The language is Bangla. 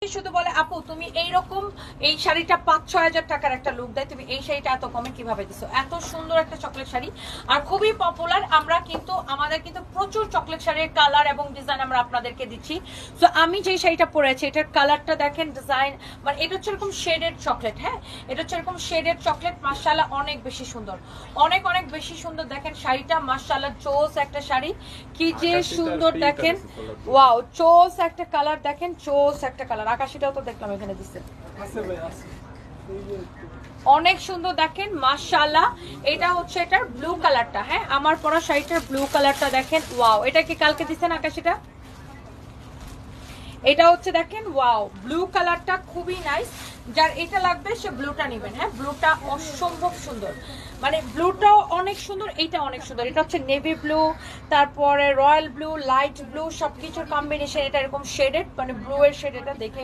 শুধু বলে আপু তুমি এইরকম এই শাড়িটা 5-6 হাজার টাকার একটা লুক দেয়, তুমি এই শাড়িটা এত কমে কিভাবে দিছো? এত সুন্দর একটা চকলেট শাড়ি আর খুবই পপুলার। আমরা কিন্তু আমাদের কিন্তু প্রচুর চকলেট শাড়ির কালার এবং ডিজাইন আমরা আপনাদেরকে দিচ্ছি। তো আমি যে শাড়িটা পরেছি এটার কালারটা দেখেন, ডিজাইন মানে এটা হচ্ছে এরকম শেডেড চকলেট। হ্যাঁ, এটা হচ্ছে এরকম শেডেড চকলেট। মাশাআল্লাহ অনেক বেশি সুন্দর, অনেক অনেক বেশি সুন্দর। দেখেন শাড়িটা মাশাআল্লাহ চোস একটা শাড়ি, কি যে সুন্দর দেখেন। ওয়াও, চোস একটা কালার দেখেন, চোস একটা কালার। আকাশিটাও তো দেখলাম এখানে দিচ্ছে, অনেক সুন্দর দেখেন মাশাআল্লাহ। এটা হচ্ছে এটার ব্লু কালারটা। হ্যাঁ, আমার পরা শাড়িটার ব্লু কালারটা দেখেন। ওয়াও, এটা কি কালকে দিচ্ছেন আকাশিটা? এটা হচ্ছে দেখেন ওয়াও, ব্লু কালারটা খুবই নাইস। যার এটা লাগবে সে ব্লুটা নেবেন। হ্যাঁ, ব্লুটা অসম্ভব সুন্দর, মানে ব্লুটাও অনেক সুন্দর, এইটা অনেক সুন্দর। এটা হচ্ছে নেভি ব্লু, তারপরে রয়্যাল ব্লু, লাইট ব্লু, সবকিছুর কম্বিনেশন। এটা এরকম শেডেড, মানে ব্লু এর শেড। এটা দেখে